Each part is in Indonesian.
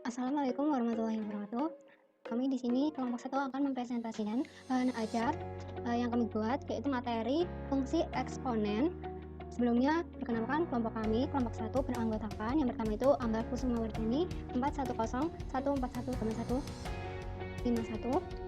Assalamualaikum warahmatullahi wabarakatuh. Kami di sini kelompok satu akan mempresentasikan bahan ajar yang kami buat, yaitu materi fungsi eksponen. Sebelumnya, perkenalkan kelompok kami, kelompok satu beranggotakan yang pertama itu Ambar Kusumawardhani 410141151,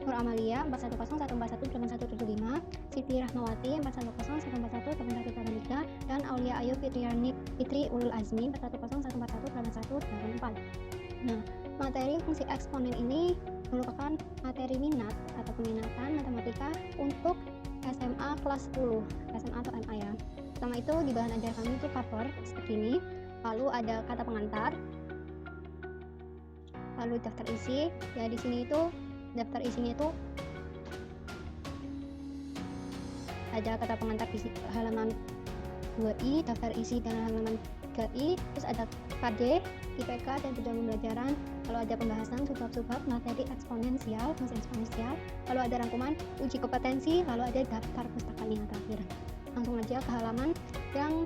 Nur Amalia 41014181175, Siti Rahmawati 410141813, dan Aulia Ayu Fitri Ulul Azmi 41014181184. Nah, materi fungsi eksponen ini merupakan materi minat atau peminatan matematika untuk SMA kelas 10, SMA atau MA ya. Pertama itu di bahan ajar kami itu cover seperti ini, lalu ada kata pengantar, lalu daftar isi. Ya di sini itu daftar isinya itu ada kata pengantar di halaman 2i, daftar isi dan halaman 3i, terus ada KD, IPK dan tujuan pembelajaran, lalu ada pembahasan subbab-subbab materi eksponensial, fungsi eksponensial, lalu ada rangkuman uji kompetensi, lalu ada daftar pustaka yang terakhir. Langsung aja ke halaman yang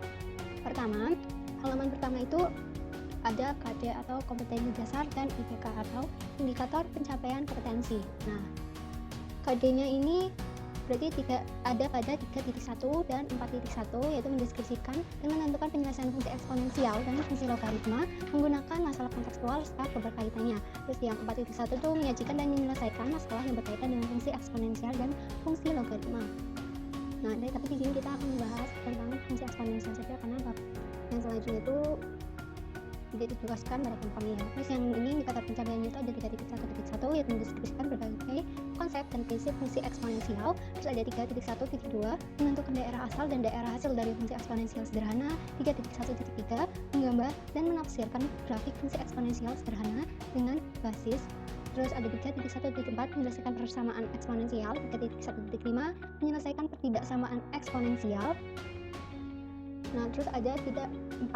pertama. Halaman pertama itu ada KD atau kompetensi dasar dan IPK atau indikator pencapaian kompetensi. Nah, KD-nya ini berarti ada pada 3.1 dan 4.1, yaitu mendeskripsikan dan menentukan penyelesaian fungsi eksponensial dan fungsi logaritma menggunakan masalah kontekstual serta keberkaitannya. Terus yang 4.1 itu menyajikan dan menyelesaikan masalah yang berkaitan dengan fungsi eksponensial dan fungsi logaritma. Nah, tapi di sini kita akan membahas tentang fungsi eksponensial saja karena bab yang selanjutnya itu tidak ditugaskan pada kami ya. Terus yang ini indikator pencapaiannya itu ada 3.1.1, yaitu mendeskripsikan berbagai konsep dan prinsip fungsi eksponensial. Terus ada 3.1.2 menentukan daerah asal dan daerah hasil dari fungsi eksponensial sederhana. 3.1.3 menggambar dan menafsirkan grafik fungsi eksponensial sederhana dengan basis. Terus ada 3.1.4 menyelesaikan persamaan eksponensial. 3.1.5 menyelesaikan pertidaksamaan eksponensial. Nah, terus ada 4.1.1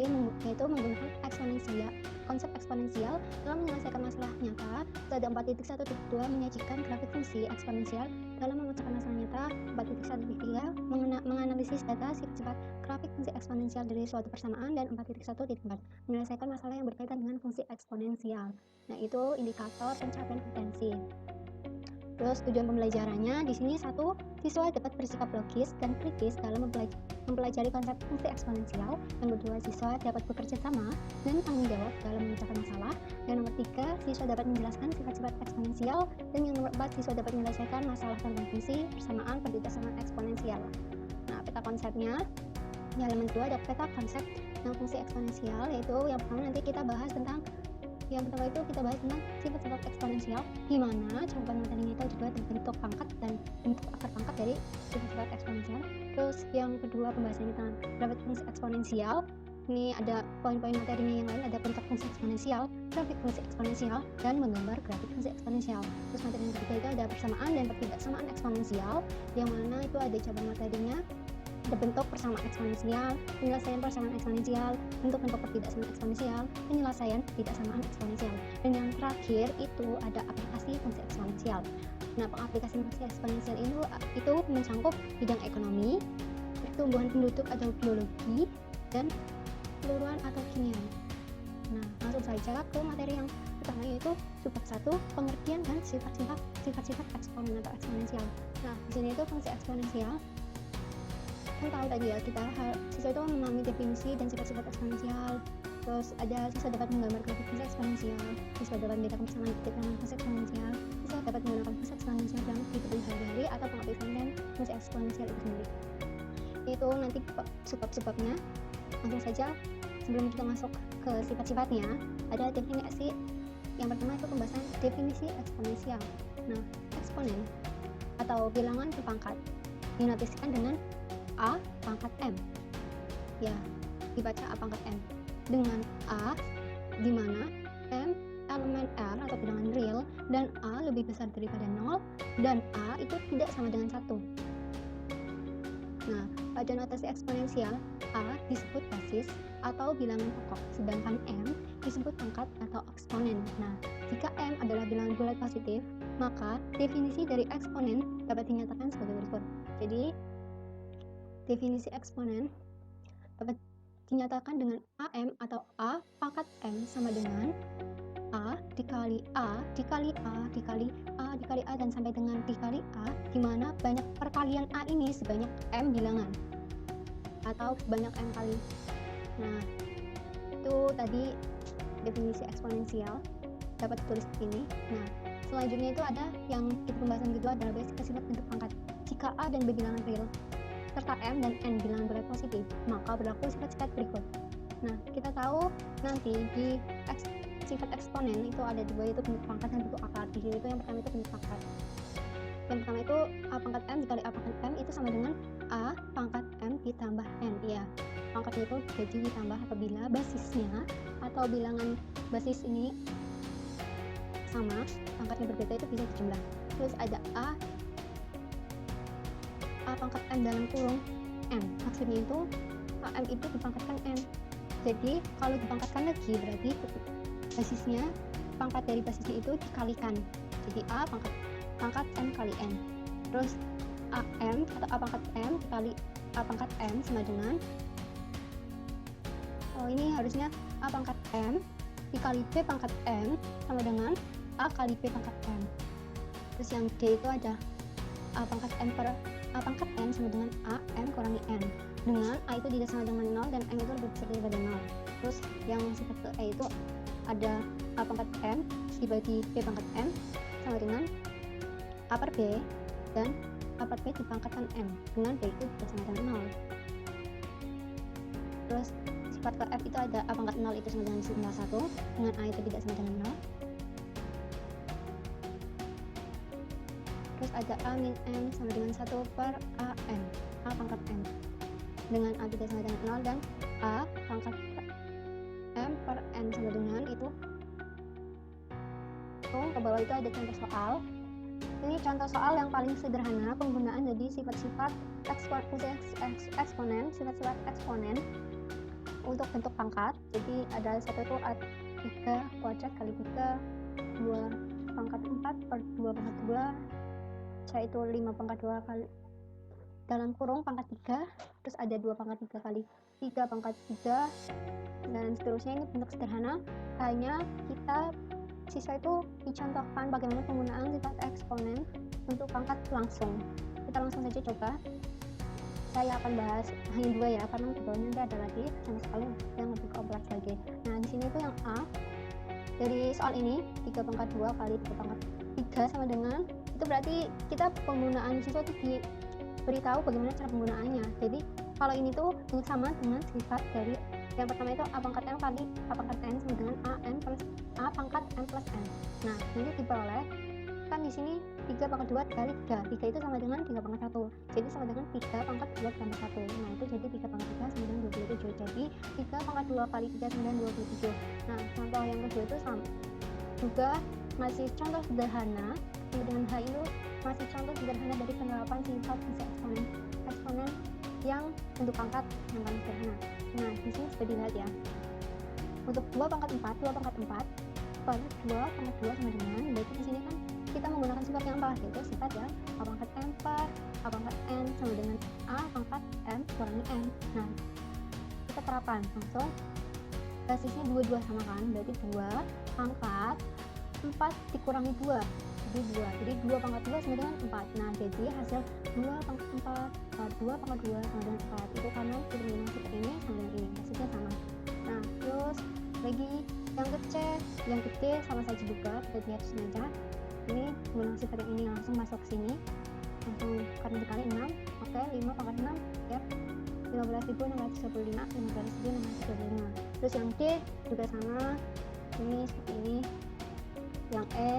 yang yaitu menggunakan eksponensial, konsep eksponensial dalam menyelesaikan masalah nyata. Terus ada 4.1.2 menyajikan grafik fungsi eksponensial dalam memecahkan masalah nyata. 4.1.3 menganalisis data sifat-sifat grafik fungsi eksponensial dari suatu persamaan, dan 4.1.4 menyelesaikan masalah yang berkaitan dengan fungsi eksponensial. Nah, itu indikator pencapaian kompetensi. Terus tujuan pembelajarannya di sini satu, siswa dapat bersikap logis dan kritis dalam mempelajari konsep fungsi eksponensial. Yang kedua, siswa dapat bekerja sama dan tanggung jawab dalam memecahkan masalah. Dan nomor tiga, siswa dapat menjelaskan sifat-sifat eksponensial. Dan yang nomor empat, siswa dapat menyelesaikan masalah tentang fungsi, persamaan, pertidaksamaan eksponensial. Nah, peta konsepnya di halaman 2 ada peta konsep tentang fungsi eksponensial, yaitu yang pertama nanti kita bahas tentang sifat-sifat eksponensial, di mana jawaban materinya itu juga bentuk pangkat dan bentuk akar pangkat dari sifat-sifat eksponensial. Terus yang kedua pembahasannya tentang grafik fungsi eksponensial. Ini ada poin-poin materinya yang lain, ada bentuk fungsi eksponensial, grafik fungsi eksponensial, dan menggambar grafik fungsi eksponensial. Terus materi yang ketiga itu ada persamaan dan pertidaksamaan eksponensial, yang mana itu ada jawaban materinya, ada bentuk persamaan eksponensial, penyelesaian persamaan eksponensial, bentuk-bentuk pertidaksamaan eksponensial, penyelesaian pertidaksamaan eksponensial. Dan yang terakhir itu ada aplikasi fungsi eksponensial. Nah, pengaplikasian fungsi eksponensial itu mencakup bidang ekonomi, pertumbuhan penduduk atau biologi, dan peluruan atau kimia. Nah, langsung saja ke materi yang pertama, yaitu subbab 1, pengertian dan sifat-sifat eksponen atau eksponensial. Nah, di sini itu fungsi eksponensial. Kan tahu tadi ya, siswa itu memahami definisi dan sifat-sifat eksponensial. Terus ada siswa dapat menggambar grafik fungsi eksponensial, siswa dapat membedakan persamaan titik dengan fungsi eksponensial, siswa dapat menggunakan fungsi eksponensial dalam kehidupan sehari-hari atau pengaplikasian fungsi eksponensial itu sendiri. Itu nanti subbab-subbabnya. Langsung saja, sebelum kita masuk ke sifat-sifatnya, ada definisi. Yang pertama itu pembahasan definisi eksponensial. Nah, eksponen atau bilangan berpangkat dinotiskan dengan A pangkat M. Ya, dibaca A pangkat M. Dengan A di mana M elemen R atau bilangan real dan A lebih besar daripada 0 dan A itu tidak sama dengan 1. Nah, pada notasi eksponensial, A disebut basis atau bilangan pokok, sedangkan M disebut pangkat atau eksponen. Nah, jika M adalah bilangan bulat positif, maka definisi dari eksponen dapat dinyatakan sebagai berikut. Jadi, definisi eksponen dapat dinyatakan dengan AM atau A pangkat M sama dengan A dikali A dikali A dikali A dikali A dan sampai dengan dikali A, di mana banyak perkalian A ini sebanyak M bilangan atau sebanyak M kali. Nah, itu tadi definisi eksponensial dapat ditulis begini. Nah, selanjutnya itu ada yang kita pembahasan kedua adalah basic sifat bentuk pangkat. Jika A dan B bilangan real serta M dan N bilangan berat positif, maka berlaku sifat-sifat berikut. Nah, kita tahu nanti di sifat eksponen itu ada dua, itu bentuk pangkat dan bentuk akar. Di sini itu yang pertama itu bentuk pangkat. Yang pertama itu A pangkat M dikali A pangkat M itu sama dengan A pangkat M ditambah N. Ya, pangkatnya itu jadi ditambah apabila basisnya atau bilangan basis ini sama, pangkatnya berbeda itu bisa dijumlah. Terus ada A pangkat M dalam kurung M, maksudnya itu AM itu dipangkatkan N. Jadi kalau dipangkatkan lagi berarti basisnya, pangkat dari basisnya itu dikalikan, jadi A pangkat M kali N. Terus AM atau A pangkat M dikali A pangkat M sama dengan, ini harusnya A pangkat M dikali B pangkat M sama dengan A kali B pangkat M. Terus yang D itu ada A pangkat M per A pangkat M sama dengan A M kurangi N, dengan A itu tidak sama dengan 0 dan M itu lebih besar daripada 0. Terus yang sifat ke E itu ada A pangkat M dibagi B pangkat M sama dengan A per B dan A per B dipangkatkan M, dengan B itu tidak sama dengan 0. Terus sifat ke F itu ada A pangkat 0 itu sama dengan simbol 1, dengan A itu tidak sama dengan 0. Terus ada A min M sama dengan 1 per AM, A pangkat M, dengan A tidak sama dengan 0 dan A pangkat M per N sama dengan itu. Ke bawah itu ada contoh soal. Ini contoh soal yang paling sederhana penggunaan jadi sifat-sifat eksponen, sifat-sifat eksponen untuk bentuk pangkat. Jadi ada satu itu A3 kuadrat kali 3, 2 pangkat 4 per 2 pangkat 2, yaitu 5 pangkat 2 kali dalam kurung pangkat 3, terus ada 2 pangkat 3 kali 3 pangkat 3 dan seterusnya. Ini bentuk sederhana, hanya kita siswa itu dicontohkan bagaimana penggunaan sifat eksponen untuk pangkat langsung. Kita langsung saja coba. Saya akan bahas hanya dua ya, karena di bawahnya nanti ada lagi contoh soal yang lebih kompleks lagi. Nah, di sini itu yang A dari soal ini 3 pangkat 2 kali 3 pangkat 3 sama dengan, itu berarti kita penggunaan siswa itu diberitahu bagaimana cara penggunaannya. Jadi kalau ini tuh sama dengan sifat dari yang pertama itu A pangkat M kali A pangkat N sama dengan A pangkat M plus N. Nah, ini diperoleh kan di sini 3 pangkat 2 kali 3. 3 itu sama dengan 3 pangkat 1. Jadi sama dengan 3 pangkat 2 tambah 1. Nah, itu jadi 3 pangkat 3 sama dengan 27. Jadi 3 pangkat 2 kali 3 sama dengan 27. Nah, contoh yang kedua itu sama juga masih contoh sederhana. Dengan H itu masih contoh sederhana dari penerapan sifat bisa eksponen yang bentuk pangkat yang paling sederhana. Nah, di sini sudah dilihat ya. Untuk 2 pangkat 4 per 2 pangkat 2 sama dengan, berarti di sini kan kita menggunakan sifat yang apa? Yaitu sifat yang A pangkat M per A pangkat N sama dengan A pangkat M kurangi N. Nah, kita terapkan langsung. Basisnya 2 sama kan, berarti 2 pangkat 4 dikurangi 2, jadi 2. Jadi 2 pangkat 2 sama dengan 4. Nah, jadi hasil 2 pangkat 4 2 pangkat 2 sama dengan 4. Itu karena kita menggunakan sifat ini sama dengan ini, basisnya sama. Nah, terus lagi yang ke C, yang ke D sama saja juga, kita lihat saja. Ini menggunakan sifat yang ini langsung masuk ke sini, langsung karena dikali 6. Oke, 5 pangkat 6 ya 15.625, 15.625. Terus yang D juga sama, ini seperti ini. Yang E,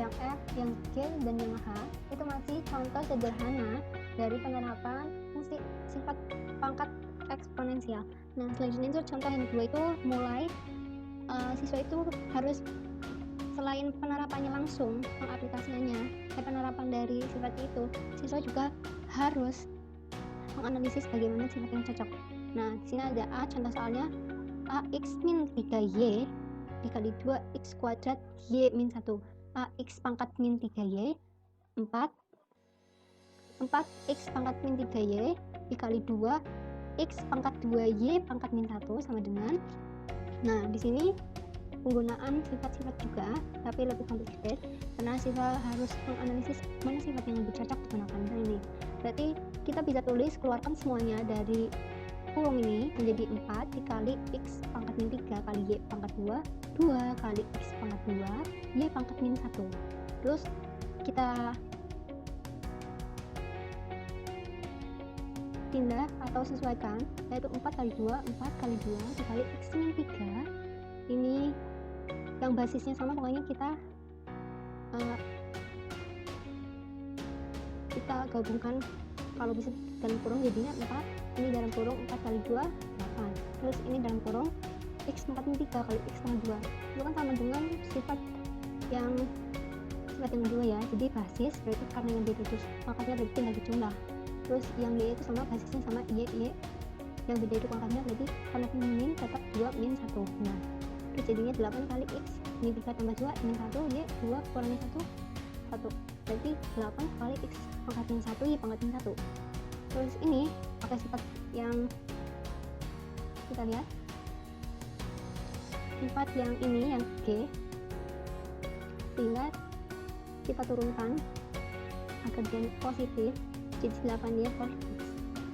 yang F, yang G, dan yang H itu masih contoh sederhana dari penerapan fungsi sifat pangkat eksponensial. Nah, selanjutnya itu contoh yang kedua itu mulai siswa itu harus selain penerapannya langsung, pengaplikasiannya, penerapan dari sifat itu, siswa juga harus menganalisis bagaimana sifat yang cocok. Nah, di sini ada A, contoh soalnya AX min 3Y dikali 2X kuadrat Y min 1. AX pangkat min 3Y 4 4X pangkat min 3Y dikali 2 X pangkat 2 Y pangkat min 1 sama dengan, nah di sini penggunaan sifat-sifat juga tapi lebih complicated karena sifat harus menganalisis mana sifat yang lebih cocok digunakan. Nah ini berarti kita bisa tulis keluarkan semuanya dari kurung ini menjadi 4 dikali X pangkat min 3 kali Y pangkat 2 2 kali X pangkat 2 Y pangkat min 1. Terus kita pindah atau sesuaikan, yaitu 4 kali 2 4 kali 2 dikali X min 3. Ini yang basisnya sama, pokoknya kita gabungkan, kalau bisa dalam kurung jadinya 4, ini dalam kurung 4 kali 2 8, terus ini dalam kurung X pangkat min 3 kali X pangkat 2 itu kan sama dengan sifat yang kedua ya, jadi basis berarti karena yang beda terus pangkatnya berarti tinggal dijumlah. Terus yang Y itu sama, basisnya sama Y yang beda itu pangkatnya berarti karena min tetap 2 min 1. Nah terus jadinya 8 kali X min 3 tambah 2 min 1 Y 2 kurangi 1 1, berarti 8 kali X pangkat min 1 Y pangkat min 1. Terus ini pakai sifat yang kita lihat, sifat yang ini yang G, sehingga kita turunkan agar dia positif jadi 8Y per X.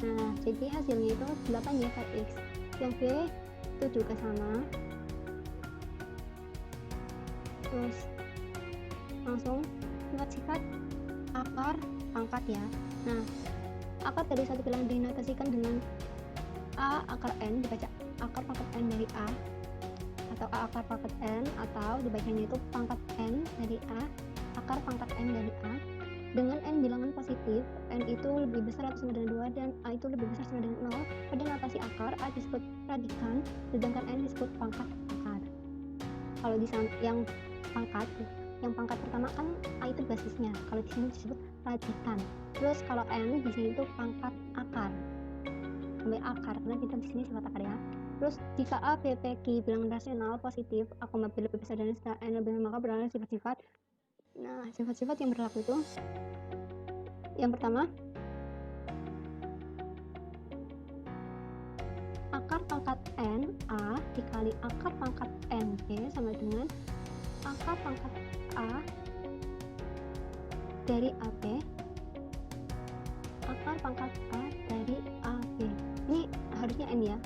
Nah jadi hasilnya itu 8Y per X. Yang B itu juga sama, terus langsung sifat-sifat akar pangkat ya. Nah akar dari satu bilangan dinotasikan dengan A akar N, dibaca akar pangkat N dari A, atau A akar pangkat N, atau dibacanya itu pangkat N dari A akar pangkat N dari A dengan N bilangan positif. N itu lebih besar atau sama dengan 2 dan A itu lebih besar sama dengan 0. Pada notasi akar A disebut radikan sedangkan N disebut pangkat akar. Kalau di yang pangkat pertama kan A itu basisnya, kalau di sini disebut radikan. Terus kalau N di sini itu pangkat akar sampai akar karena kita di sini sifat akar ya. Terus jika A, B, P, Q bilangan rasional positif, A, B lebih besar dari N lebih, maka berada sifat-sifat. Nah sifat-sifat yang berlaku itu yang pertama, akar pangkat N A dikali akar pangkat N B sama dengan akar pangkat A dari AB akar pangkat A dari AB. Ini harusnya N ya,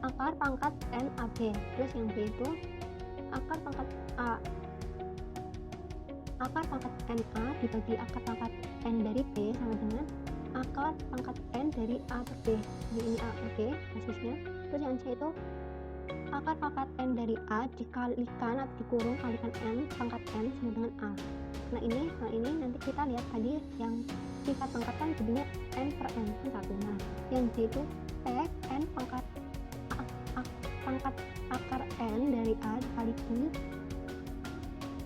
akar pangkat N AB. Terus yang B itu akar pangkat A, akar pangkat NA dibagi akar pangkat N dari B sama dengan akar pangkat N dari A per B. Jadi ini A per B basisnya. Terus yang C itu akar pangkat N dari A dikalikan atau dikurung kalikan N pangkat N sama dengan A. Nah ini nanti kita lihat tadi yang sifat pangkat kan jadinya N per N kan 1. Nah yang D itu N pangkat akar N dari A dikali Q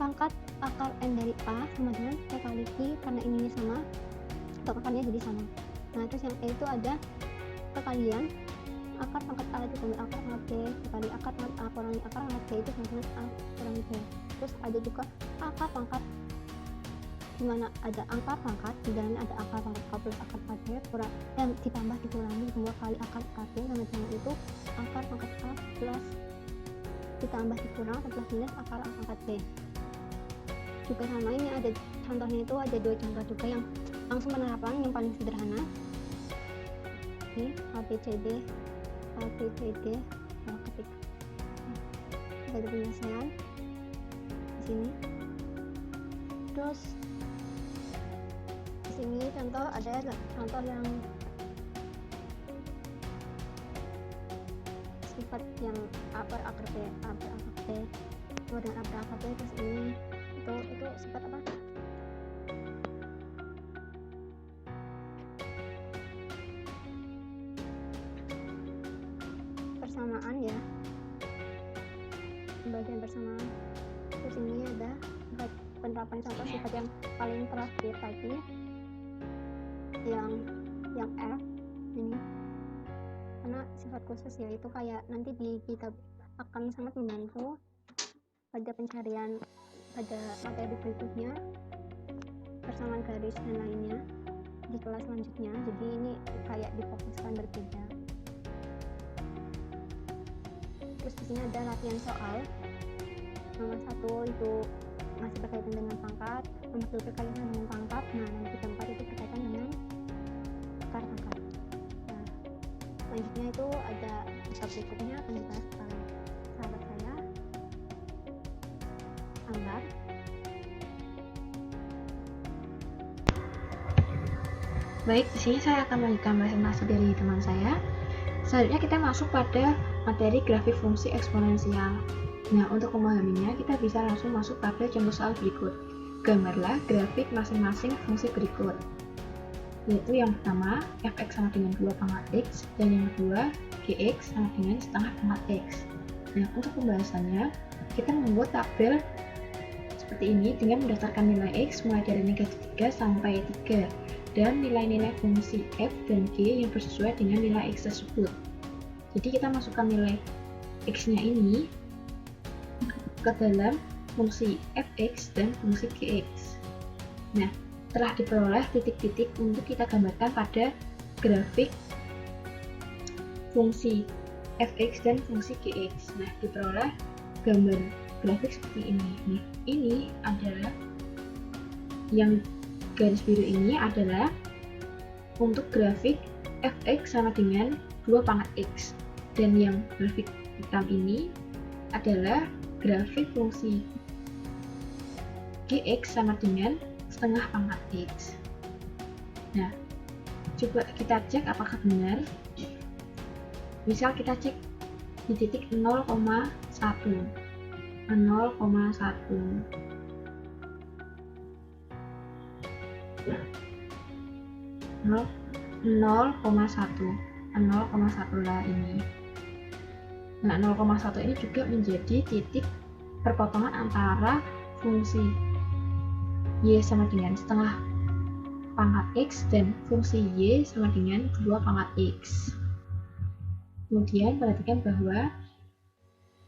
pangkat akar N dari A sama dengan P kali Q, karena ininya sama atau akarnya jadi sama. Nah terus yang E itu ada perkalian akar pangkat A ditambah akar pangkat B dikali akar pangkat A kurangi akar pangkat B itu sama dengan A kurangi B. Terus ada juga akar pangkat, dimana ada akar pangkat di dalamnya ada akar pangkat A plus akar pangkat B dan ditambah dikurangi 2 kali akar pangkat B sama dengan itu akar pangkat A plus ditambah dikurang atau plus minus akar pangkat B. Juga sama, ini ada contohnya, itu ada 2 contoh juga yang langsung penerapan yang paling sederhana. Ini ABCD ketik ada penyelesaian di sini. Terus di sini contoh ada contoh yang sifat yang A per akar B, A per akar B, kemudian A per akar B. Terus ini itu sifat apa? Persamaan ya, pembagian persamaan. Terus ini ada sifat penerapan contoh sifat yang paling terakhir tadi yang F ini, karena sifat khusus ya, itu kayak nanti kita akan sangat membantu pada pencarian pada materi berikutnya, persamaan garis dan lainnya. di kelas selanjutnya, jadi ini kayak difokuskan berbeda. Terus di sini ada latihan soal. Nomor 1 itu masih berkaitan dengan pangkat, nomor 2 berkaitan dengan pangkat, nah nomor 3, 4 itu berkaitan dengan akar pangkat. Nah, selanjutnya itu ada bab berikutnya akan dibahas oleh sahabat saya, Ambar. Baik, di sini saya akan melanjutkan presentasi dari teman saya. Selanjutnya kita masuk pada materi grafik fungsi eksponensial. Nah, untuk memahaminya kita bisa langsung masuk pada contoh soal berikut. Gambarlah grafik masing-masing fungsi berikut. Yaitu yang pertama, fx sama dengan 2 pangkat x, dan yang kedua, gx sama dengan setengah pangkat x. Nah, untuk pembahasannya, kita membuat tabel seperti ini dengan mendaftarkan nilai x mulai dari negatif 3 sampai 3. Dan nilai-nilai fungsi f dan g yang bersesuai dengan nilai x tersebut. Jadi kita masukkan nilai x-nya ini ke dalam fungsi fx dan fungsi gx. Nah, telah diperoleh titik-titik untuk kita gambarkan pada grafik fungsi fx dan fungsi gx. Nah, diperoleh gambar grafik seperti ini. Nah, ini adalah yang garis biru ini adalah untuk grafik fx sama dengan 2 pangkat x, dan yang grafik hitam ini adalah grafik fungsi gx sama dengan setengah pangkat x. Nah, coba kita cek apakah benar. Misal kita cek di titik 0,1 lah ini. Nah, 0,1 ini juga menjadi titik perpotongan antara fungsi y sama dengan setengah pangkat x dan fungsi y sama dengan 2 pangkat x. Kemudian perhatikan bahwa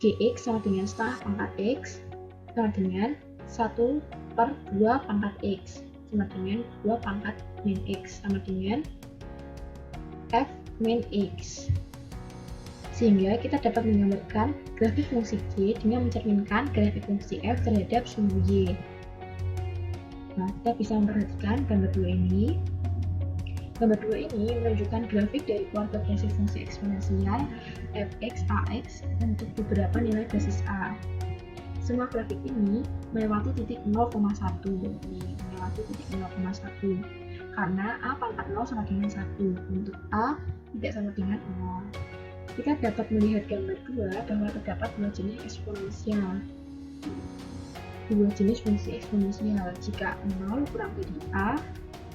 gx sama dengan setengah pangkat x sama dengan 1/2 pangkat x sama dengan 2 pangkat min x sama dengan f min x. Sehingga kita dapat menggambarkan grafik fungsi g dengan mencerminkan grafik fungsi f terhadap sumbu y. Nah, kita bisa memperhatikan gambar 2 ini. Gambar 2 ini menunjukkan grafik dari keluarga basis fungsi eksponensial fx, ax untuk beberapa nilai basis a. Semua grafik ini melewati titik 0,1, karena a pangkat 0 sama dengan 1, untuk a tidak sama dengan 0. Kita dapat melihat gambar 2 bahwa terdapat dua jenis eksponensial. Dua jenis fungsi eksponensial. Jika 0 kurang dari a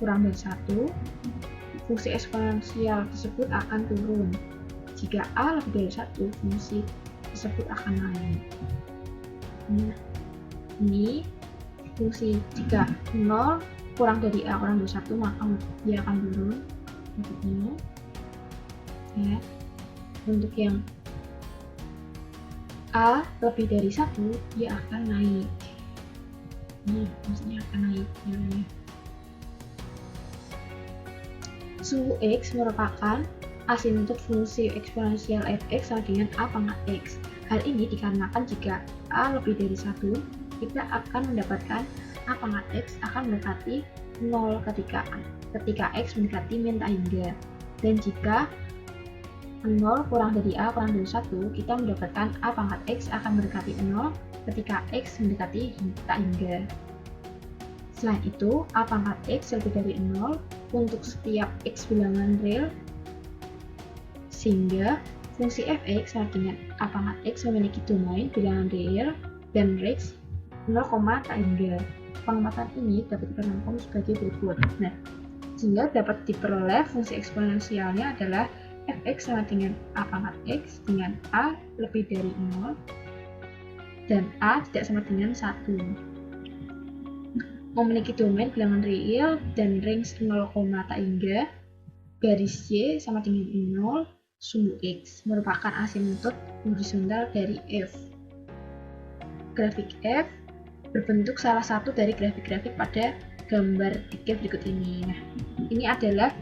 kurang dari 1, fungsi eksponensial tersebut akan turun. Jika a lebih dari 1, fungsi tersebut akan naik. Nah, ini fungsi jika 0 kurang dari a kurang dari 1, maka dia akan turun bentuknya. Ya. Untuk yang a lebih dari 1, dia akan naik. Ini maksudnya akan naik nilainya. Sumbu x merupakan asimptot fungsi eksponensial fx sama dengan a pangkat x. Hal ini dikarenakan jika a lebih dari 1, kita akan mendapatkan a pangkat x akan mendekati 0 ketika x mendekati min tangga. Dan jika 0 kurang dari a kurang dari 1, kita mendapatkan a pangkat x akan mendekati 0 ketika x mendekati tangga. Selain itu, a pangkat x lebih dari 0 untuk setiap x bilangan real, sehingga fungsi fx sama dengan a pangkat x memiliki domain bilangan real dan range 0, tangga. Pengamatan ini dapat diterangkan sebagai berikut. Nah, sehingga dapat diperoleh fungsi eksponensialnya adalah fx sama dengan a pangkat x dengan a lebih dari 0 dan a tidak sama dengan 1. Memiliki domain bilangan real dan range 0, tangga. Garis y sama dengan 0, sumbu x merupakan asimptot horizontal dari f. Grafik f berbentuk salah satu dari grafik-grafik pada gambar 3 berikut ini. Nah, ini adalah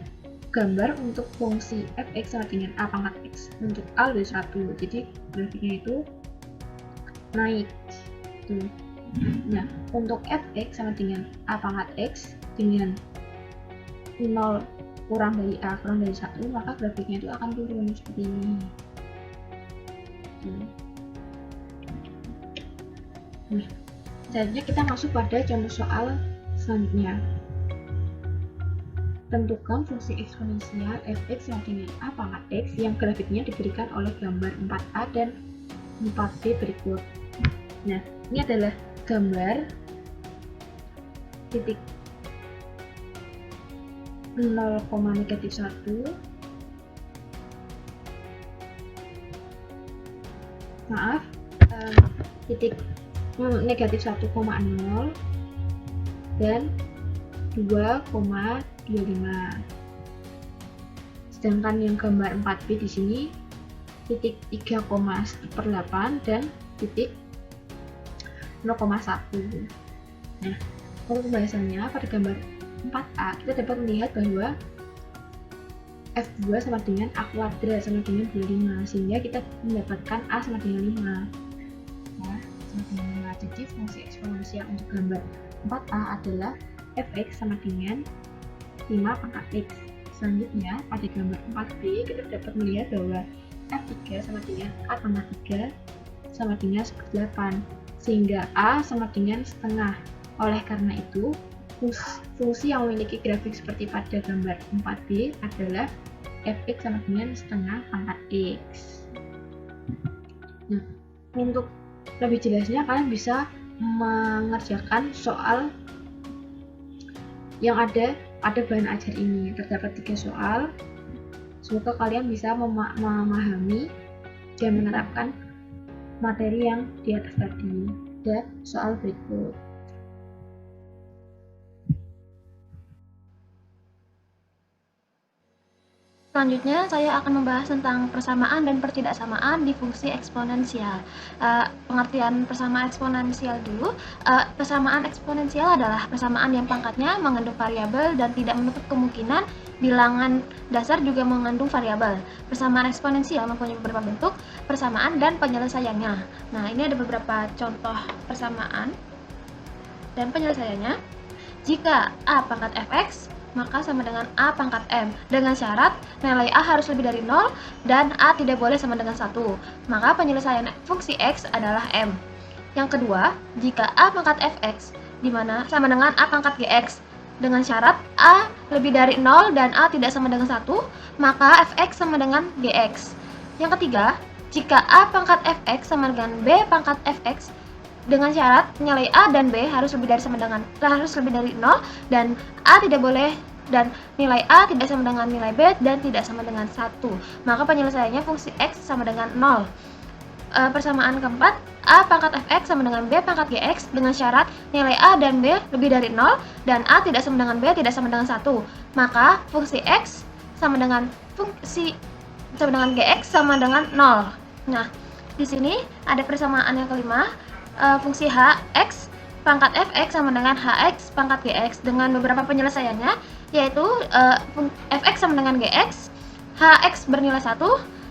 gambar untuk fungsi fx sama dengan a pangkat x untuk a lebih 1. Jadi grafiknya itu naik tuh. Nah, untuk fx sama dengan a pangkat x dengan 0 kurang dari a kurang dari 1, maka grafiknya itu akan turun seperti ini. Nah, selanjutnya kita masuk pada contoh soal selanjutnya. Tentukan fungsi eksponensial fx sama dengan a pangkat x yang grafiknya diberikan oleh gambar 4a dan 4b berikut. Nah, ini adalah gambar titik 0, negatif 1, maaf, titik negatif 1,0 dan 2,25. Sedangkan yang gambar 4b di sini titik 3,8 dan titik 0,1. Nah, untuk pembahasannya pada gambar 4a kita dapat melihat bahwa f2 sama dengan a kuadrat sama dengan 25, sehingga kita mendapatkan a sama dengan 5. Ya, sama dengan 5. Jadi fungsi eksponensial untuk gambar 4a adalah fx sama dengan 5 pangkat x. Selanjutnya pada gambar 4b kita dapat melihat bahwa f3 sama dengan a pangkat 3 sama dengan 8, sehingga a sama dengan setengah. Oleh karena itu fungsi yang memiliki grafik seperti pada gambar 4b adalah fx sama dengan setengah pangkat x. Nah, untuk lebih jelasnya kalian bisa mengerjakan soal yang ada pada bahan ajar ini. Terdapat 3 soal. Semoga kalian bisa memahami dan menerapkan materi yang di atas tadi. Dan soal berikut. Selanjutnya, saya akan membahas tentang persamaan dan pertidaksamaan di fungsi eksponensial. Pengertian persamaan eksponensial dulu. Persamaan eksponensial adalah persamaan yang pangkatnya mengandung variabel dan tidak menutup kemungkinan bilangan dasar juga mengandung variabel. Persamaan eksponensial mempunyai beberapa bentuk persamaan dan penyelesaiannya. Nah, ini ada beberapa contoh persamaan dan penyelesaiannya. Jika a pangkat fx maka sama dengan a pangkat m, dengan syarat nilai a harus lebih dari 0 dan a tidak boleh sama dengan 1. Maka penyelesaian fungsi x adalah m. Yang kedua, jika a pangkat fx di mana sama dengan a pangkat gx, dengan syarat a lebih dari 0 dan a tidak sama dengan 1, maka fx sama dengan gx. Yang ketiga, jika a pangkat fx sama dengan b pangkat fx, dengan syarat nilai a dan b harus lebih dari 0 dan a tidak boleh dan nilai a tidak sama dengan nilai b dan tidak sama dengan 1. Maka penyelesaiannya fungsi x sama dengan 0. Persamaan keempat, a pangkat fx sama dengan b pangkat gx dengan syarat nilai a dan b lebih dari 0 dan a tidak sama dengan b tidak sama dengan 1. Maka fungsi x sama dengan gx sama dengan 0. Nah, di sini ada persamaan yang kelima. Fungsi hx pangkat fx sama dengan hx pangkat gx dengan beberapa penyelesaiannya, yaitu fx sama dengan gx, hx bernilai 1,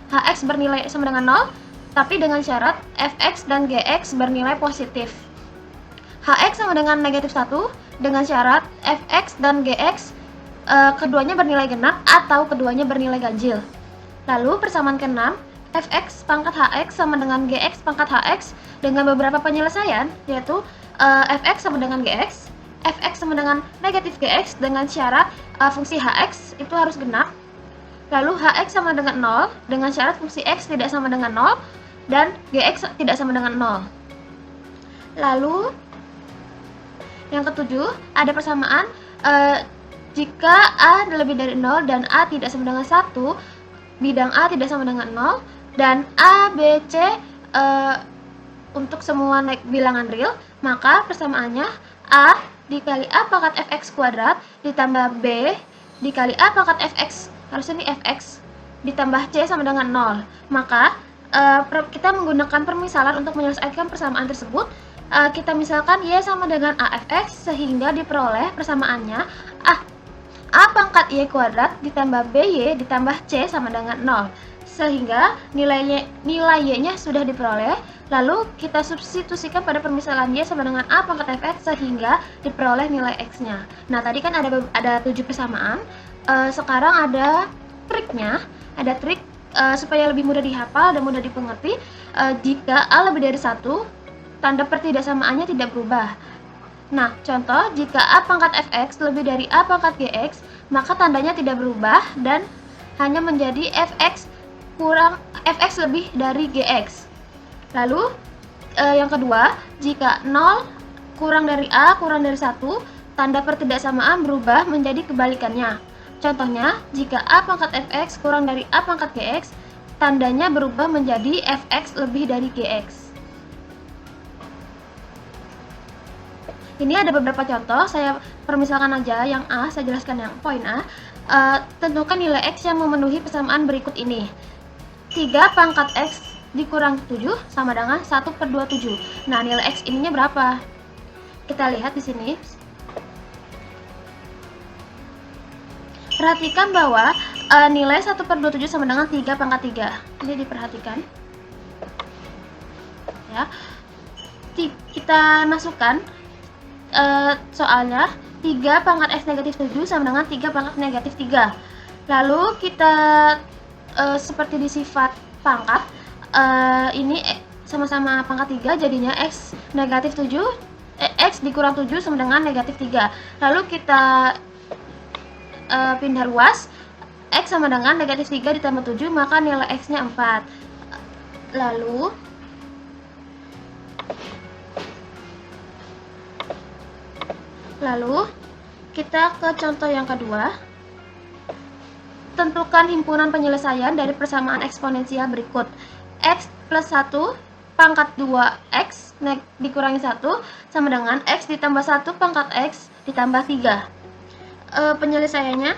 hx bernilai sama dengan 0, tapi dengan syarat fx dan gx bernilai positif. Hx sama dengan negatif 1 dengan syarat fx dan gx keduanya bernilai genap atau keduanya bernilai ganjil. Lalu persamaan ke-6, fx pangkat hx sama dengan gx pangkat hx dengan beberapa penyelesaian, yaitu fx sama dengan gx, fx sama dengan negatif gx dengan syarat fungsi hx itu harus genap. Lalu hx sama dengan 0 dengan syarat fungsi x tidak sama dengan 0 dan gx tidak sama dengan 0. Lalu yang ketujuh, ada persamaan jika a lebih dari 0 dan a tidak sama dengan 1, bidang a tidak sama dengan 0 dan a, b, c untuk semua bilangan real, maka persamaannya a dikali a pangkat fx kuadrat ditambah b dikali a pangkat fx, harusnya ini fx, ditambah c sama dengan 0. Maka kita menggunakan permisalan untuk menyelesaikan persamaan tersebut. Kita misalkan y sama dengan afx sehingga diperoleh persamaannya A pangkat Y kuadrat ditambah BY ditambah C sama dengan 0. Sehingga nilai Y-nya sudah diperoleh, lalu kita substitusikan pada permisalan Y sama dengan A pangkat fx sehingga diperoleh nilai X-nya. Nah, tadi kan ada 7 persamaan, sekarang ada triknya, supaya lebih mudah dihafal dan mudah dipengerti. Jika A lebih dari 1, tanda pertidaksamaannya tidak berubah. Nah, contoh, jika A pangkat fx lebih dari A pangkat gx, maka tandanya tidak berubah dan hanya menjadi fx lebih dari gx. Lalu, yang kedua, jika 0 kurang dari A kurang dari 1, tanda pertidaksamaan berubah menjadi kebalikannya. Contohnya, jika A pangkat fx kurang dari A pangkat gx, tandanya berubah menjadi fx lebih dari gx. Ini ada beberapa contoh, saya permisalkan aja yang A, saya jelaskan yang poin A. Tentukan nilai X yang memenuhi persamaan berikut ini. 3 pangkat X dikurang 7 sama dengan 1/27. Nah, nilai X ininya berapa? Kita lihat di sini. Perhatikan bahwa nilai 1/27 sama dengan 3 pangkat 3. Ini diperhatikan. Ya. Kita masukkan soalnya 3 pangkat X negatif 7 sama dengan 3 pangkat negatif 3. Lalu kita seperti di sifat pangkat, ini sama-sama pangkat 3, jadinya X negatif 7, X dikurang 7 sama dengan negatif 3. Lalu kita pindah ruas, X sama dengan negatif 3 ditambah 7, maka nilai X-nya 4. Lalu kita ke contoh yang kedua. Tentukan himpunan penyelesaian dari persamaan eksponensial berikut. X plus 1 pangkat 2X dikurangi 1 sama dengan X ditambah 1 pangkat X ditambah 3. Penyelesaiannya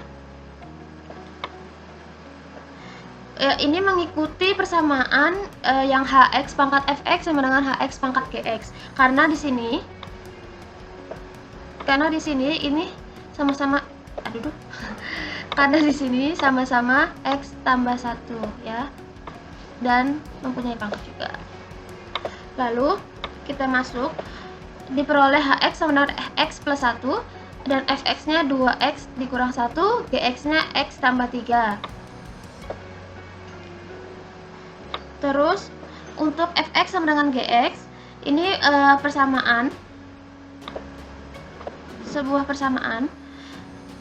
ini mengikuti persamaan yang Hx pangkat Fx sama dengan Hx pangkat Gx. Karena di sini ini sama-sama karena di sini sama-sama X tambah 1 ya, dan mempunyai pangkat juga. Lalu kita masuk, diperoleh Hx sama dengan X plus 1 dan Fx-nya 2X dikurang 1, Gx-nya X tambah 3. Terus untuk Fx sama dengan Gx, ini sebuah persamaan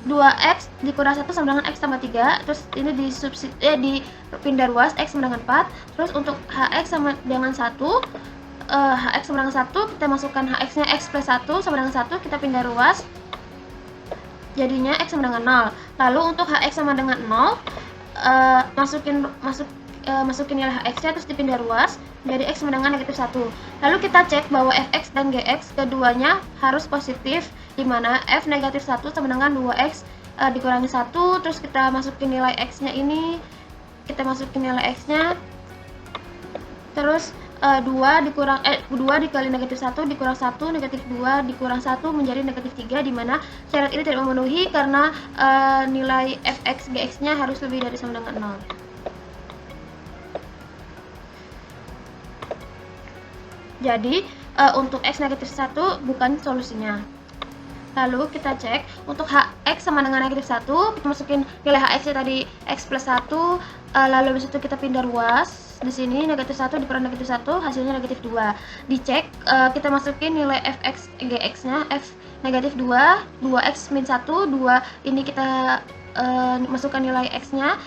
2X dikurang 1 sama dengan X tambah 3. Terus ini dipindah ruas, X sama dengan 4. Terus untuk Hx sama dengan 1, Hx sama dengan 1, kita masukkan Hx nya X plus 1 sama dengan 1, kita pindah ruas, jadinya X sama dengan 0. Lalu untuk Hx sama dengan 0, masukin nilai Hx nya, terus dipindah ruas, jadi X sama dengan negatif 1. Lalu kita cek bahwa Fx dan Gx keduanya harus positif, dimana F negatif 1 sama dengan 2X dikurangi 1. Terus kita masukin nilai X nya ini, terus 2 dikali negatif 1 dikurang 1, negatif 2 dikurang 1 menjadi negatif 3, dimana syarat ini tidak memenuhi karena nilai Fx Gx nya harus lebih dari sama dengan 0. Jadi untuk X negatif 1 bukan solusinya. Lalu kita cek untuk Hx sama dengan negatif 1, kita masukin nilai Hx nya tadi X plus 1, lalu habis itu kita pindah ruas, di sini negatif 1 dikurang negatif 1, hasilnya negatif 2. Dicek, kita masukin nilai Fx Gx nya, F negatif 2, 2X min 1, 2 ini kita masukkan nilai X nya,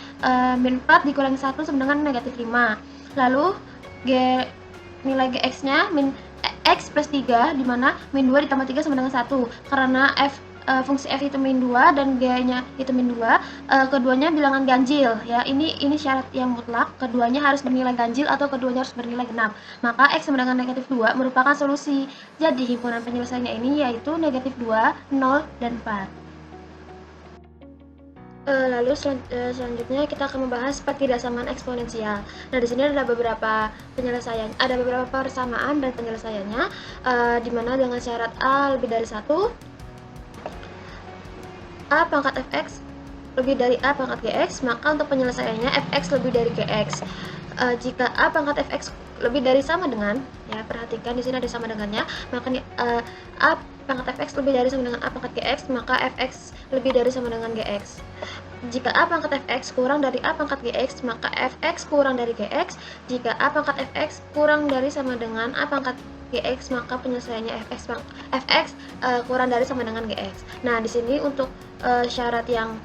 min 4 dikurangi 1 sama dengan negatif 5. Lalu nilai Gx nya min X plus 3, dimana min 2 ditambah 3 sama dengan 1. Karena fungsi F itu min 2 dan G nya itu min 2, keduanya bilangan ganjil ya. Ini syarat yang mutlak, keduanya harus bernilai ganjil atau keduanya harus bernilai genap. Maka X sama dengan negatif 2 merupakan solusi. Jadi himpunan penyelesaiannya ini yaitu negatif 2, 0, dan 4. Lalu selanjutnya kita akan membahas pertidaksamaan eksponensial. Nah, di sini ada beberapa persamaan dan penyelesaiannya, di mana dengan syarat A lebih dari 1, A pangkat fx lebih dari A pangkat gx, maka untuk penyelesaiannya fx lebih dari gx. Jika A pangkat fx lebih dari sama dengan, ya perhatikan di sini ada sama dengannya, maka A pangkat fx lebih dari sama dengan A pangkat gx, maka fx lebih dari sama dengan gx. Jika A pangkat fx kurang dari A pangkat gx, maka fx kurang dari gx. Jika A pangkat fx kurang dari sama dengan A pangkat gx, maka penyelesaiannya fx kurang dari sama dengan gx. Nah, di sini untuk syarat yang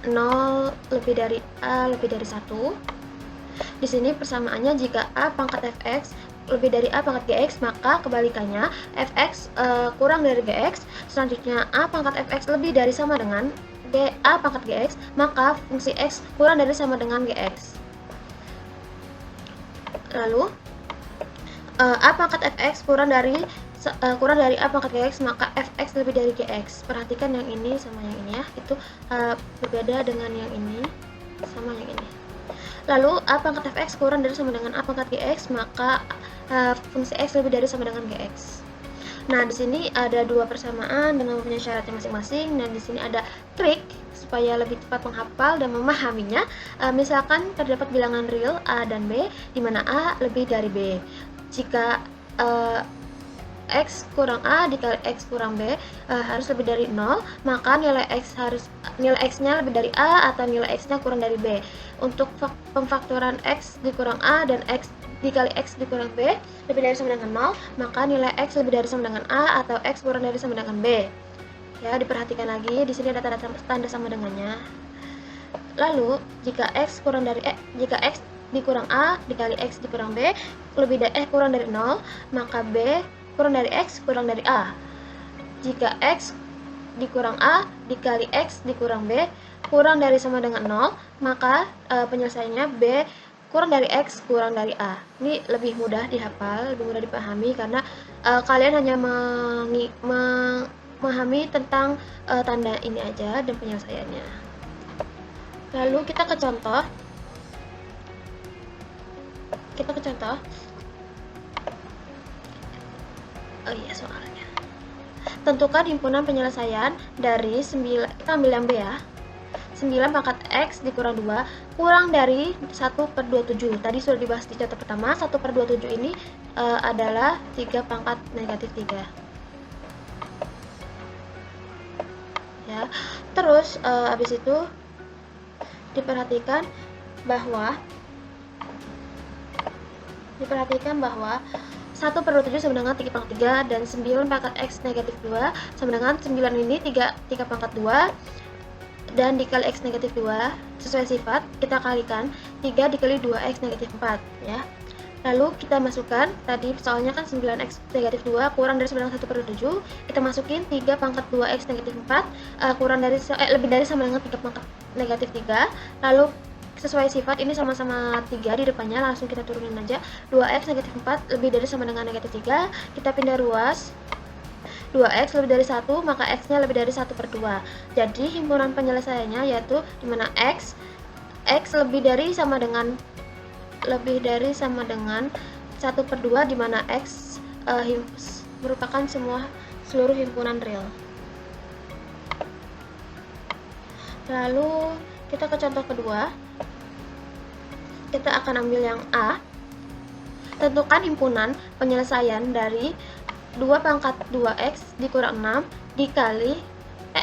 0 lebih dari A lebih dari 1, di sini persamaannya jika A pangkat fx lebih dari A pangkat gx, maka kebalikannya fx kurang dari gx. Selanjutnya A pangkat fx lebih dari sama dengan A pangkat gx, maka fungsi x kurang dari sama dengan gx. Lalu A pangkat fx kurang dari A pangkat gx, maka fx lebih dari gx. Perhatikan yang ini sama yang ini ya, itu berbeda dengan yang ini sama yang ini. Lalu A pangkat fx kurang dari sama dengan A pangkat gx, maka fungsi x lebih dari sama dengan gx. Nah, di sini ada dua persamaan dengan mempunyai syaratnya masing-masing, dan di sini ada trik supaya lebih cepat menghafal dan memahaminya. Misalkan terdapat bilangan real A dan B, di mana A lebih dari B. Jika x kurang A dikali x kurang B harus lebih dari 0, maka nilai x-nya lebih dari A atau nilai x-nya kurang dari B. Untuk pemfaktoran x dikurang A dan x dikali x dikurang B lebih dari sama dengan 0, maka nilai x lebih dari sama dengan A atau x kurang dari sama dengan B. Ya, diperhatikan lagi, di sini ada tanda sama dengannya. Lalu, jika x dikurang A dikali x dikurang B kurang dari 0, maka B kurang dari x kurang dari A. Jika x dikurang A dikali x dikurang B kurang dari sama dengan 0, maka penyelesaiannya B kurang dari x kurang dari A. Ini lebih mudah dihafal, lebih mudah dipahami karena kalian hanya memahami tentang tanda ini aja dan penyelesaiannya. Lalu kita ke contoh. Oh iya, soalnya. Tentukan himpunan penyelesaian dari 9, kita ambil yang B ya. 9 pangkat X dikurang 2 kurang dari 1/27. Tadi sudah dibahas di contoh pertama. 1/27 ini adalah 3 pangkat negatif 3. Ya. Terus habis itu diperhatikan bahwa 1/27 sama dengan 3 pangkat 3 dan 9 pangkat X negatif 2 sama dengan 9 ini 3 pangkat 2 dan dikali X negatif 2 sesuai sifat, kita kalikan 3 dikali 2X negatif 4 ya. Lalu kita masukkan, tadi soalnya kan 9X negatif 2 kurang dari 1/7, kita masukin 3 pangkat 2X negatif 4 lebih dari sama dengan 3 pangkat negatif 3. Lalu sesuai sifat, ini sama-sama 3 di depannya, langsung kita turunin aja. 2x negatif 4 lebih dari sama dengan negatif 3, kita pindah ruas. 2x lebih dari 1, maka x-nya lebih dari 1/2. Jadi himpunan penyelesaiannya yaitu dimana x lebih dari sama dengan 1/2, dimana x merupakan seluruh himpunan real. Lalu kita ke contoh kedua. Kita akan ambil yang A. Tentukan himpunan penyelesaian dari 2 pangkat 2x dikurang 6 dikali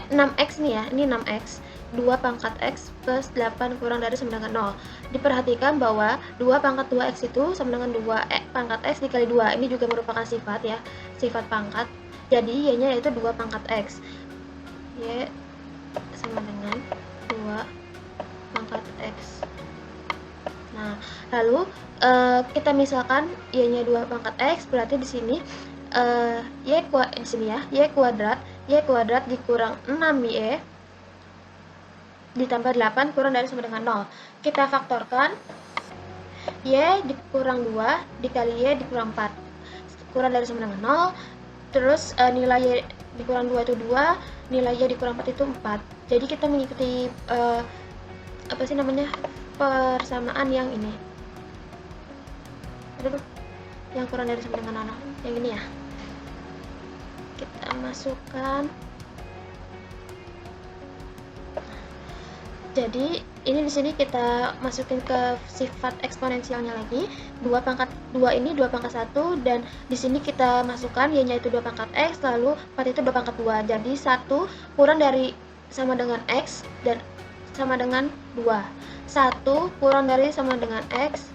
6x nih ya, ini 6x. 2 pangkat x plus 8 kurang dari sama dengan 0. Diperhatikan bahwa 2 pangkat 2x itu sama dengan 2 pangkat x dikali 2. Ini juga merupakan sifat ya, sifat pangkat. Jadi y-nya yaitu 2 pangkat x. Y sama dengan 2 pangkat x. Nah, lalu kita misalkan y-nya 2 pangkat x, berarti di sini y kuadrat dikurang 6y ditambah 8 kurang dari sama dengan 0. Kita faktorkan y dikurang 2 dikali y dikurang 4 kurang dari sama dengan 0. Terus nilai y dikurang 2 itu 2, nilai y dikurang 4 itu 4. Jadi kita mengikuti persamaan yang ini. Yang kurang dari sama dengan 0, yang ini ya. Kita masukkan Jadi ini di sini kita masukin ke sifat eksponensialnya lagi. 2 pangkat 2 ini 2 pangkat 1, dan di sini kita masukkan y-nya itu 2 pangkat x, lalu 4 itu 2 pangkat 2. Jadi 1 kurang dari sama dengan x dan sama dengan 2. 1 kurang dari sama dengan x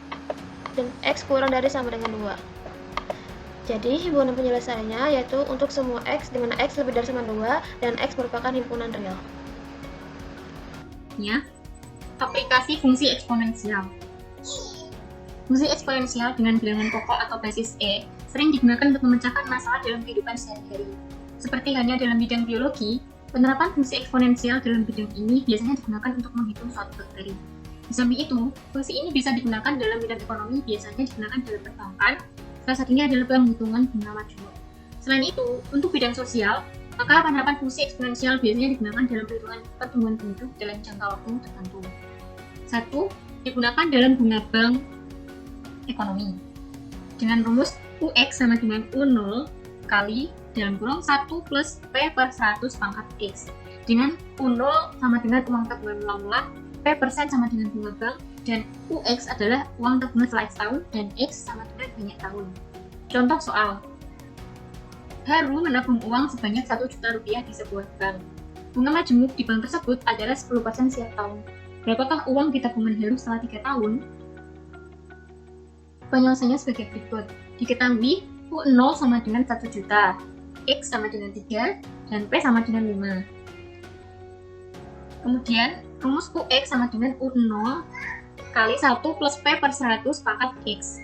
dan x kurang dari sama dengan 2. Jadi himpunan penyelesaiannya yaitu untuk semua x di mana x lebih dari sama 2 dan x merupakan himpunan real. Ya, aplikasi fungsi eksponensial. Fungsi eksponensial dengan bilangan pokok atau basis E sering digunakan untuk memecahkan masalah dalam kehidupan sehari-hari. Seperti halnya dalam bidang biologi, penerapan fungsi eksponensial dalam bidang ini biasanya digunakan untuk menghitung suatu bakteri. Di samping itu, fungsi ini bisa digunakan dalam bidang ekonomi, biasanya digunakan dalam perbankan, salah satunya adalah penghitungan bunga majmuk. Selain itu, untuk bidang sosial, maka penerapan fungsi eksponensial biasanya digunakan dalam perhitungan pertumbuhan penduduk dalam jangka waktu tertentu. 1. Digunakan dalam bunga bank ekonomi dengan rumus UX sama dengan U0 kali dalam kurung 1 plus P per 100 pangkat X, dengan U0 sama dengan uang tabungan mula-mula, P persen sama dengan bunga bank, dan UX adalah uang tabungan setelah setahun, dan X sama dengan banyak tahun. Contoh soal: Heru menabung uang sebanyak 1 juta rupiah di sebuah bank. Bunga majemuk di bank tersebut adalah 10% setiap tahun. Berapakah uang di tabungan Heru setelah 3 tahun? Penyelesaiannya sebagai berikut. Diketahui U0 sama dengan 1 juta, X sama dengan 3, dan P sama dengan 5. Kemudian, rumus UX sama dengan U0 kali 1 plus P per 100 pangkat X.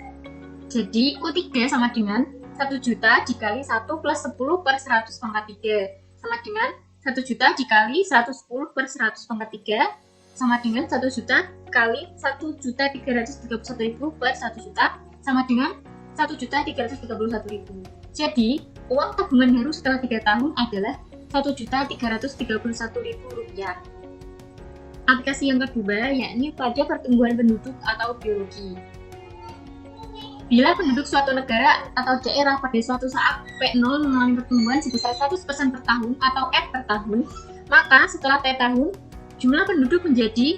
Jadi, U3 sama dengan 1 juta dikali 1 plus 10 per 100 pangkat 3 sama dengan 1 juta dikali 110 per 100 pangkat 3 sama dengan 1 juta kali 1.331.000 per 1 juta sama dengan 1.331.000. Jadi, uang tabungan Heru setelah 3 tahun adalah 1.331.000 rupiah. Aplikasi yang kedua yakni pada pertumbuhan penduduk atau biologi. Bila penduduk suatu negara atau daerah pada suatu saat P0 mengalami pertumbuhan sebesar 100% per tahun atau F per tahun, maka setelah T tahun, jumlah penduduk menjadi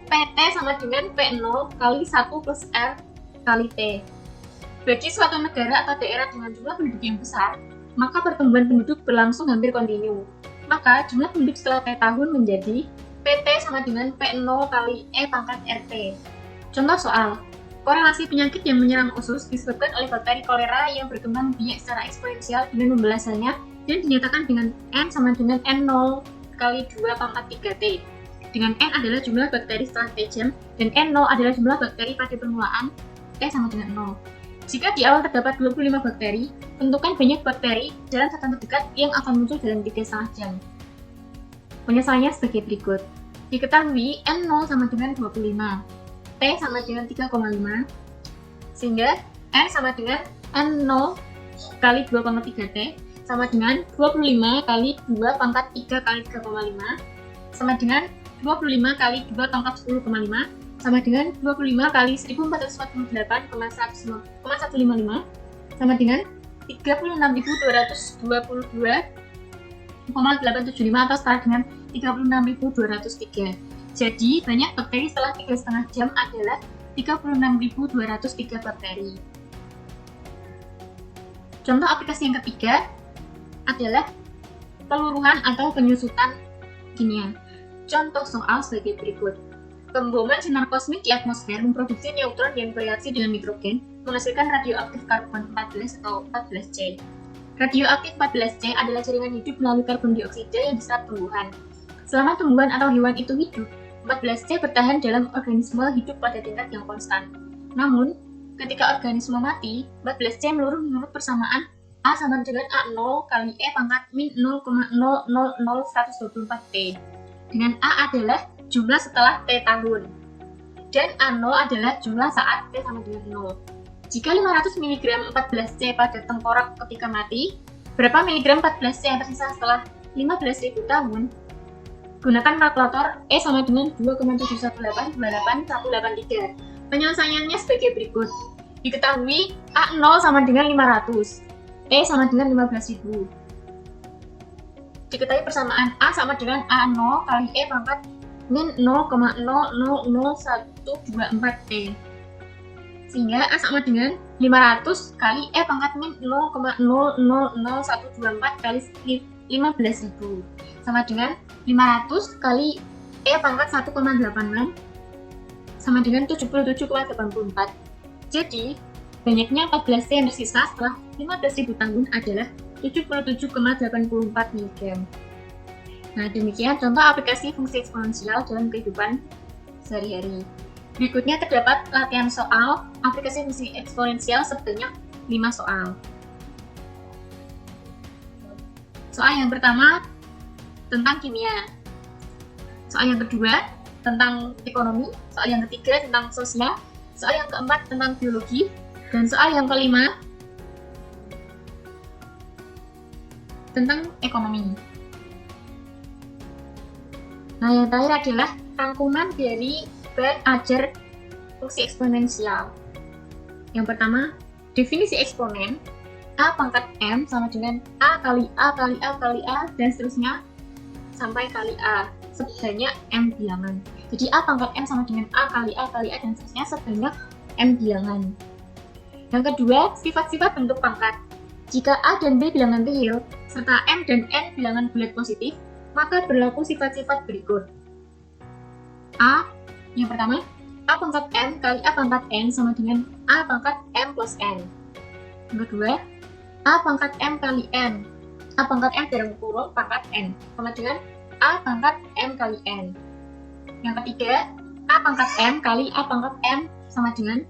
PT sama dengan P0 kali 1 plus R kali T. Bagi suatu negara atau daerah dengan jumlah penduduk yang besar, maka pertumbuhan penduduk berlangsung hampir kontinu. Maka jumlah penduduk setelah T tahun menjadi PT sama dengan P0 kali E pangkat RT. Contoh soal: korelasi penyakit yang menyerang usus disebabkan oleh bakteri kolera yang berkembang biak secara eksponensial dengan pembelasannya dan dinyatakan dengan N sama dengan N0 kali 2 pangkat 3T. Dengan N adalah jumlah bakteri setelah T jam dan N0 adalah jumlah bakteri pada permulaan T sama dengan 0. Jika di awal terdapat 25 bakteri, tentukan banyak bakteri dalam catatan terdekat yang akan muncul dalam 3,5 jam. Penyelesaiannya sebagai berikut. Diketahui N0 sama dengan 25. T sama dengan 3,5, sehingga N sama dengan N0 kali 2 pangkat 3T sama dengan 25 kali 2 pangkat 3 kali 3,5 sama dengan 25 kali 2 pangkat 10,5 sama dengan 25 kali 1448,155 sama dengan 36.222,875 atau setara dengan 36.203. Jadi, banyak bakteri setelah 3,5 jam adalah 36.203 bakteri. Contoh aplikasi yang ketiga adalah peluruhan atau penyusutan kimia. Contoh soal sebagai berikut. Pemboman sinar kosmik di atmosfer memproduksi neutron yang bereaksi dengan nitrogen, menghasilkan radioaktif karbon 14 atau 14C. Radioaktif 14C adalah jaringan hidup melalui karbon dioksida yang diserap tumbuhan. Selama tumbuhan atau hewan itu hidup, 14C bertahan dalam organisme hidup pada tingkat yang konstan. Namun, ketika organisme mati, 14C meluruh menurut persamaan A sama dengan A0 kali E pangkat min 0,000124T. Dengan A adalah jumlah setelah T tahun, dan A0 adalah jumlah saat T sama dengan 0. Jika 500 mg 14C pada tengkorak ketika mati, berapa miligram 14C yang tersisa setelah 15.000 tahun? Gunakan kalkulator E sama dengan 2,71828,183. Penyelesaiannya sebagai berikut. Diketahui A0 sama dengan 500, T sama dengan 15.000. Diketahui persamaan A sama dengan A0 kali E pangkat min 0,000124T. Sehingga A sama dengan 500 kali E pangkat min 0,000124 kali 15.000 sama dengan 500 kali E pangkat 1,86 sama dengan 77,84. Jadi banyaknya 14T yang tersisa setelah 15.000 tahun adalah 77,84 mg. Nah, demikian contoh aplikasi fungsi eksponensial dalam kehidupan sehari-hari. Berikutnya terdapat latihan soal aplikasi fungsi eksponensial sebanyak 5 soal. Soal yang pertama tentang kimia. Soal yang kedua tentang ekonomi. Soal yang ketiga tentang sosial. Soal yang keempat tentang biologi. Dan soal yang kelima tentang ekonomi. Nah, yang terakhir adalah rangkuman dari bahan ajar fungsi eksponensial. Yang pertama, definisi eksponen. A pangkat M sama dengan A kali A kali A kali A dan seterusnya sampai kali A sebanyak M bilangan. Jadi A pangkat M sama dengan A kali A kali A dan seterusnya sebanyak M bilangan. Yang kedua, sifat-sifat bentuk pangkat. Jika A dan B bilangan real, serta M dan N bilangan bulat positif, maka berlaku sifat-sifat berikut. A, yang pertama, A pangkat M kali A pangkat N sama dengan A pangkat M plus N. Yang kedua, A pangkat M kali N, A pangkat M dalam kurung pangkat N, sama dengan A pangkat M kali N. Yang ketiga, A pangkat M kali A pangkat M sama dengan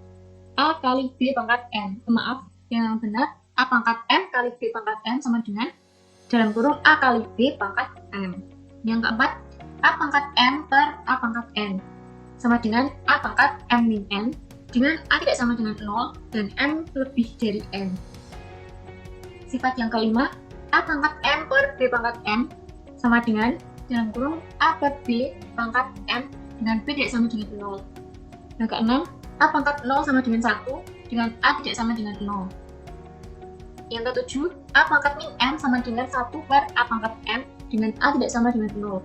A kali B pangkat N. Maaf, yang benar A pangkat M kali B pangkat M sama dengan dalam kurung A kali B pangkat M. Yang keempat, A pangkat M per A pangkat N sama dengan A pangkat M min N dengan A tidak sama dengan 0 dan M lebih dari N. Sifat yang kelima, A pangkat M per B pangkat M sama dengan dalam kurung A per B pangkat M dengan B tidak sama dengan 0. Yang keenam, A pangkat 0 sama dengan 1 dengan A tidak sama dengan 0. Yang ketujuh, A pangkat min M sama dengan 1 per A pangkat M dengan A tidak sama dengan 0.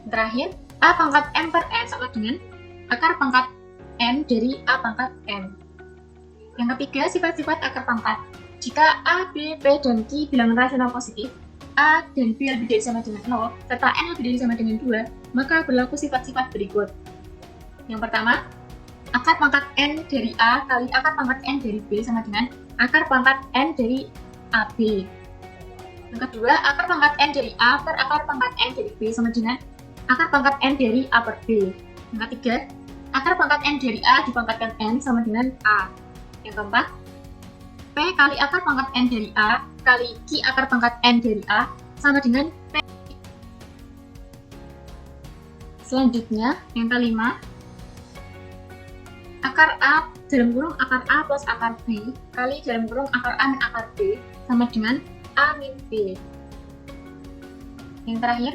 Yang terakhir, A pangkat M per N sama dengan akar pangkat N dari A pangkat M. Yang ketiga, sifat-sifat akar pangkat. Jika A, B, P, dan Q bilangan rasional positif, A dan B lebih dari sama dengan 0, serta N lebih dari sama dengan 2, maka berlaku sifat-sifat berikut. Yang pertama, akar pangkat N dari A kali akar pangkat N dari B sama dengan akar pangkat N dari AB. Yang kedua, akar pangkat N dari A per akar pangkat N dari B sama dengan akar pangkat N dari A per B. Yang ketiga, akar pangkat N dari A dipangkatkan N sama dengan A. Yang keempat, P kali akar pangkat N dari A kali Q akar pangkat N dari A sama dengan P. Selanjutnya, yang kelima, akar A dalam kurung akar A plus akar B kali dalam kurung akar A min akar B sama dengan A min B. Yang terakhir,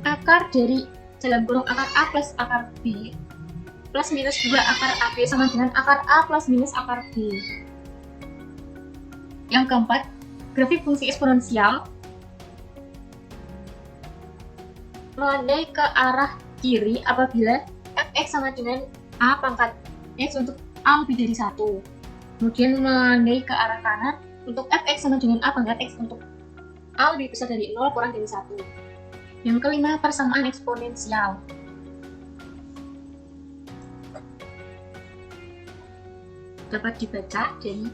akar dari dalam kurung akar A plus akar B plus minus 2 akar AB sama dengan akar A plus minus akar B. Yang keempat, grafik fungsi eksponensial melandai ke arah kiri apabila fx sama dengan A pangkat X untuk A lebih dari 1. Kemudian melandai ke arah kanan untuk fx sama dengan A pangkat X untuk A lebih besar dari 0 kurang dari 1. Yang kelima, persamaan eksponensial. Dapat dibaca dari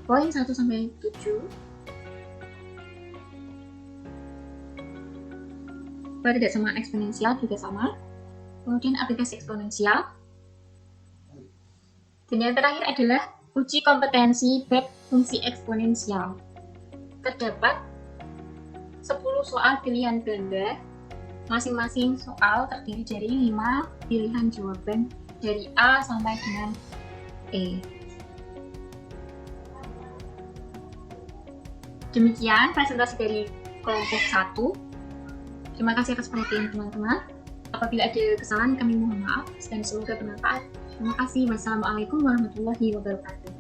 poin 1 sampai 7. Persamaan eksponensial juga sama. Kemudian aplikasi eksponensial. Dan yang terakhir adalah uji kompetensi bab fungsi eksponensial. Terdapat 10 soal pilihan ganda. Masing-masing soal terdiri dari 5 pilihan jawaban dari A sampai dengan E. Demikian presentasi dari kelompok 1. Terima kasih atas perhatian teman-teman. Apabila ada kesalahan kami mohon maaf dan semoga bermanfaat. Terima kasih. Wassalamualaikum warahmatullahi wabarakatuh.